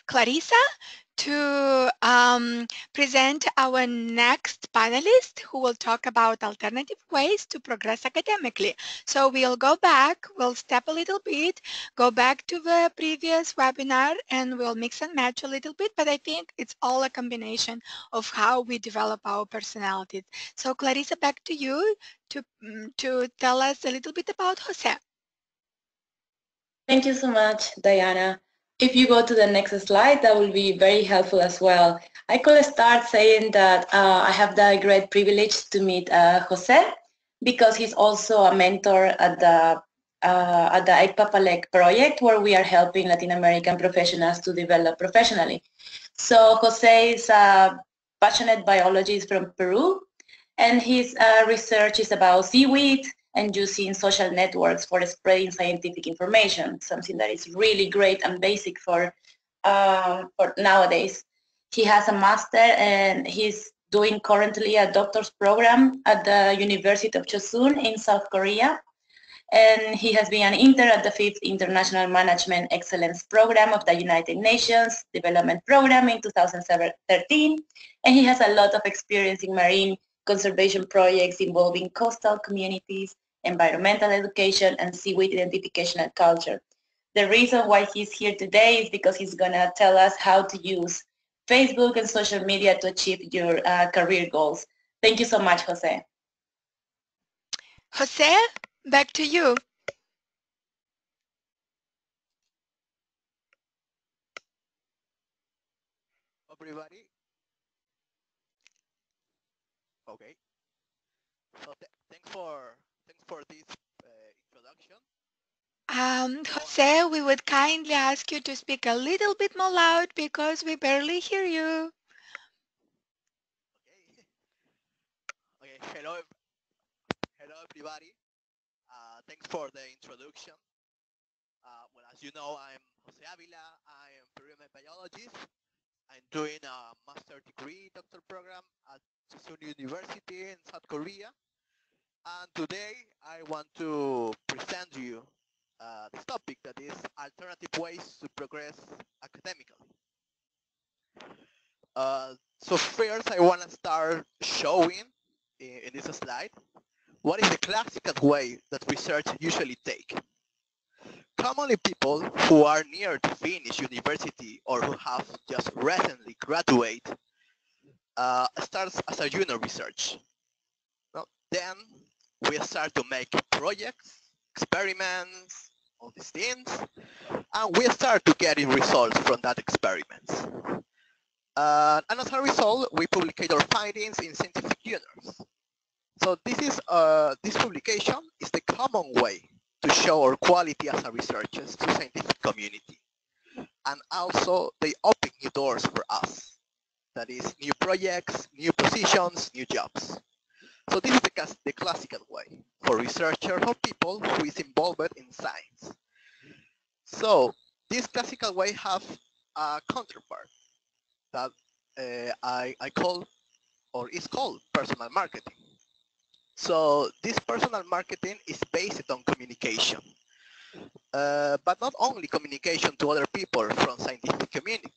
Clarissa to present our next panelist who will talk about alternative ways to progress academically. So we'll go back, we'll step a little bit, go back to the previous webinar, and we'll mix and match a little bit, but I think it's all a combination of how we develop our personalities. So Clarissa, back to you to tell us a little bit about Jose. Thank you so much, Diana. If you go to the next slide, that will be very helpful as well. I could start saying that I have the great privilege to meet Jose because he's also a mentor at the ICPAPALEC project where we are helping Latin American professionals to develop professionally. So Jose is a passionate biologist from Peru, and his research is about seaweed and using social networks for spreading scientific information, something that is really great and basic for nowadays. He has a master and he's doing currently a doctor's program at the University of Chosun in South Korea. And he has been an intern at the 5th International Management Excellence Program of the United Nations Development Program in 2013. And he has a lot of experience in marine conservation projects involving coastal communities, environmental education, and seaweed identification and culture. The reason why he's here today is because he's going to tell us how to use Facebook and social media to achieve your career goals. Thank you so much, Jose. Jose, back to you. Everybody. Okay. So thanks for this introduction. Jose, we would kindly ask you to speak a little bit more loud because we barely hear you. Okay. Okay. Hello everybody. Thanks for the introduction. Well, as you know, I'm Jose Avila. I am Peruvian biologist. I'm doing a master degree doctor program at Chosun University in South Korea. And today I want to present you this topic that is alternative ways to progress academically. So first I want to start showing in this slide what is the classical way that research usually take. Commonly people who are near to finish university or who have just recently graduated starts as a junior research. Well, then we start to make projects, experiments, all these things, and we start to getting results from that experiments. And as a result, we publicate our findings in scientific journals. So this publication is the common way to show our quality as a researchers to scientific community. And also they open new doors for us. That is new projects, new positions, new jobs. So this is the classical way for researchers or people who is involved in science. So this classical way have a counterpart that I call or is called personal marketing. So this personal marketing is based on communication, but not only communication to other people from scientific community.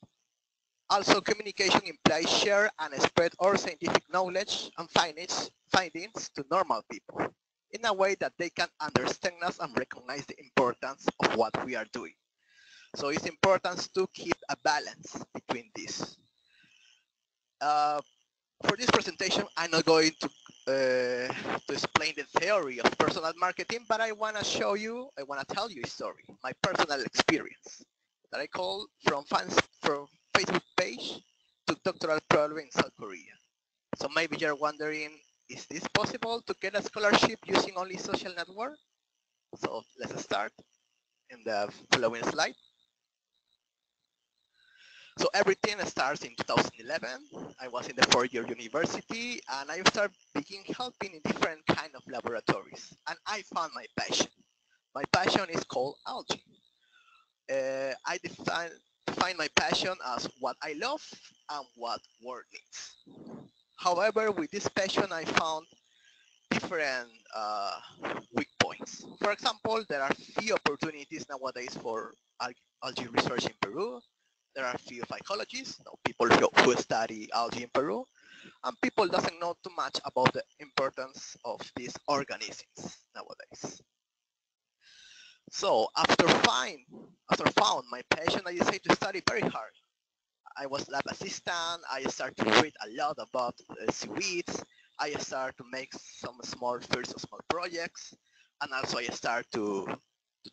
Also communication implies share and spread our scientific knowledge and findings to normal people in a way that they can understand us and recognize the importance of what we are doing. So it's important to keep a balance between these. For this presentation, I'm not going to explain the theory of personal marketing, but I want to tell you a story, my personal experience that I call from Facebook page to doctoral program in South Korea. So maybe you're wondering, is this possible to get a scholarship using only social network? So let's start in the following slide. So everything starts in 2011. I was in the 4-year university and I started helping in different kind of laboratories. And I found my passion. My passion is called algae. I define my passion as what I love and what world needs. However, with this passion, I found different weak points. For example, there are few opportunities nowadays for algae research in Peru. There are a few psychologists, people who study algae in Peru, and people doesn't know too much about the importance of these organisms nowadays. So after found my passion, I decided to study very hard. I was lab assistant. I started to read a lot about seaweeds. I started to make some first small projects, and also I started to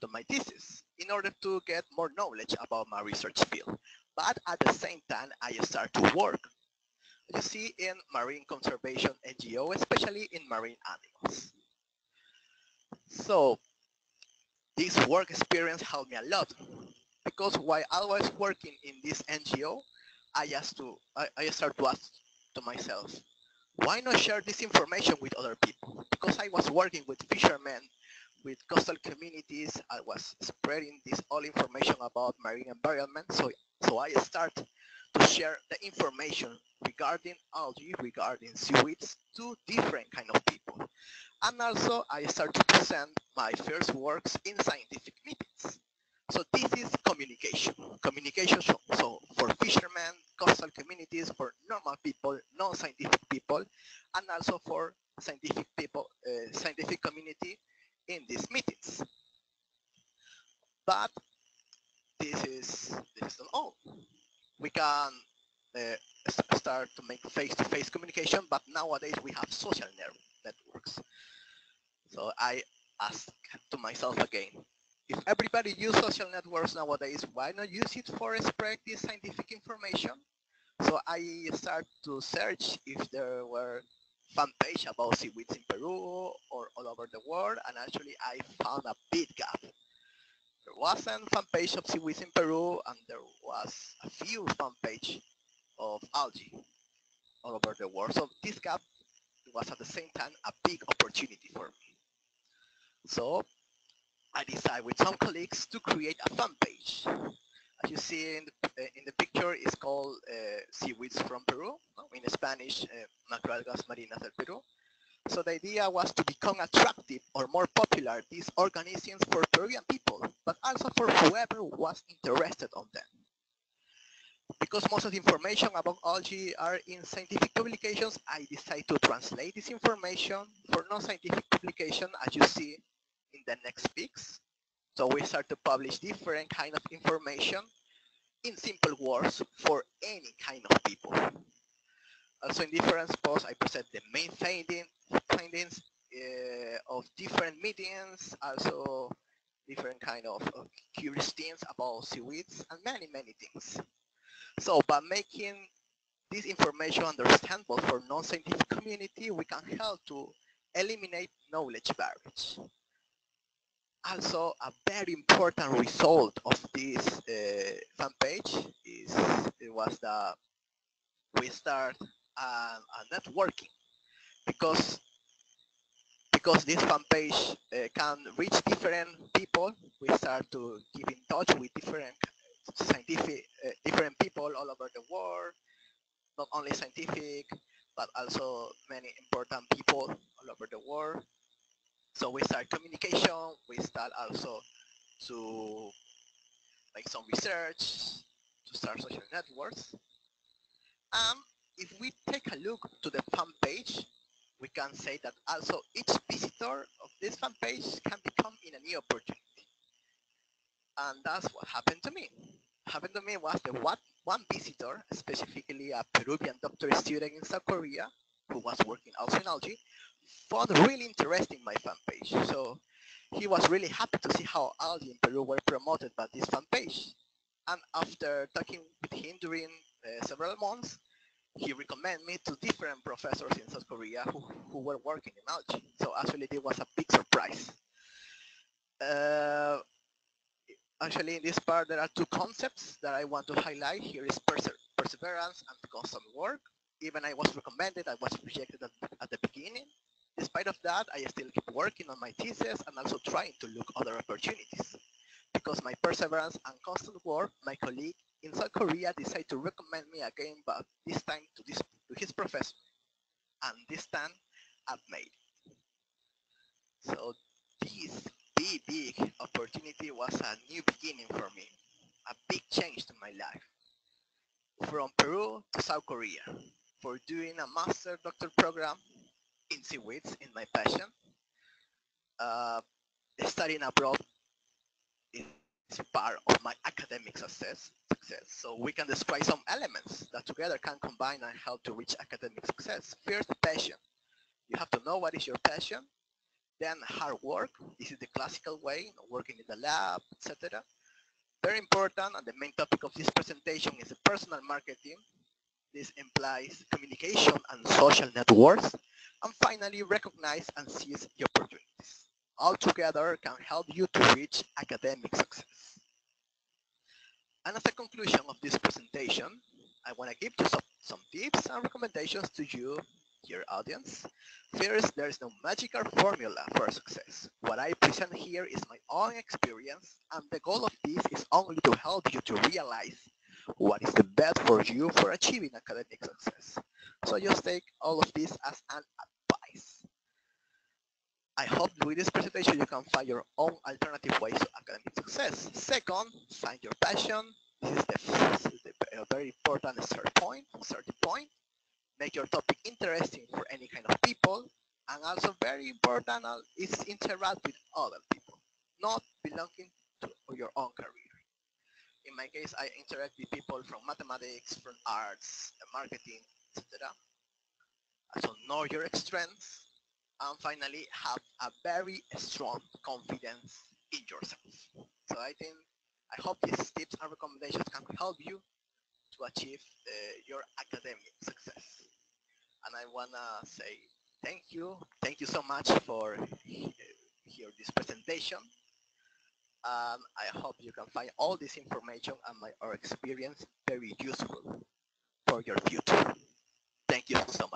do my thesis in order to get more knowledge about my research field. But at the same time, I started to work. You see, in marine conservation NGO, especially in marine animals. So this work experience helped me a lot because while I was working in this NGO, I started to ask to myself, why not share this information with other people? Because I was working with fishermen, with coastal communities, I was spreading this all information about marine environment. So I started to share the information regarding algae, regarding seaweeds to different kind of people. And also I started to present my first works in scientific meetings. So this is communication. Communication so for fishermen, coastal communities, for normal people, non-scientific people, and also for scientific people, scientific community in these meetings. But this is not all. We can start to make face-to-face communication, but nowadays we have social networks. So I ask to myself again, if everybody use social networks nowadays, why not use it for spread this scientific information? So I start to search if there were fan page about seaweeds in Peru or all over the world, and actually I found a big gap. There wasn't fan page of seaweeds in Peru, and there was a few fan page of algae all over the world. So this gap was at the same time a big opportunity for me. So I decided with some colleagues to create a fan page. As you see in the picture, it's called Seaweeds from Peru, no? In Spanish, Macroalgas marinas del Perú. So the idea was to become attractive or more popular these organisms for Peruvian people, but also for whoever was interested on them. Because most of the information about algae are in scientific publications, I decided to translate this information for non-scientific publication, as you see in the next pics. So we start to publish different kind of information in simple words for any kind of people. Also in different posts, I present the main findings of different meetings, also different kind of curious things about seaweeds and many things. So by making this information understandable for non-scientific community, we can help to eliminate knowledge barriers. Also, a very important result of this fan page was that we start a networking because this fan page can reach different people. We start to keep in touch with different people all over the world, not only scientific, but also many important people all over the world. So we start communication. We start also to make some research, to start social networks. If we take a look to the fan page, we can say that also each visitor of this fan page can become in a new opportunity. And that's what happened to me. Happened to me was the one visitor, specifically a Peruvian doctor student in South Korea, who was working also in algae, found really interesting my fan page. So he was really happy to see how algae in Peru were promoted by this fan page. And after talking with him during several months, he recommended me to different professors in South Korea who were working in algae. So actually, it was a big surprise. Uh, Actually, in this part, there are two concepts that I want to highlight. Here is perseverance and constant work. Even I was recommended, I was rejected at the beginning. Despite of that, I still keep working on my thesis and also trying to look other opportunities. Because my perseverance and constant work, my colleague in South Korea decided to recommend me again, but this time to his professor. And this time, I've made it. So this big opportunity was a new beginning for me, a big change to my life. from Peru to South Korea for doing a master doctor program in seaweeds in my passion. Uh, Studying abroad is part of my academic success. So we can describe some elements that together can combine and help to reach academic success. First, passion. You have to know what is your passion. Then hard work. This is the classical way, working in the lab, etc. Very important, and the main topic of this presentation is personal marketing. This implies communication and social networks. And finally, recognize and seize the opportunities. All together can help you to reach academic success. And as a conclusion of this presentation, I want to give you some tips and recommendations to you, your audience. First, there is no magical formula for success. What I present here is my own experience, and the goal of this is only to help you to realize what is the best for you for achieving academic success. So just take all of this as an advice. I hope with this presentation you can find your own alternative ways to academic success. Second, find your passion. This is a very important starting point. Make your topic interesting for any kind of people. And also very important is interact with other people, not belonging to your own career. In my case, I interact with people from mathematics, from arts, marketing, etc. So know your strengths, and finally have a very strong confidence in yourself. So I hope these tips and recommendations can help you to achieve your academic success. And I wanna say thank you so much for hear this presentation. I hope you can find all this information and our experience very useful for your future. Thank you so much.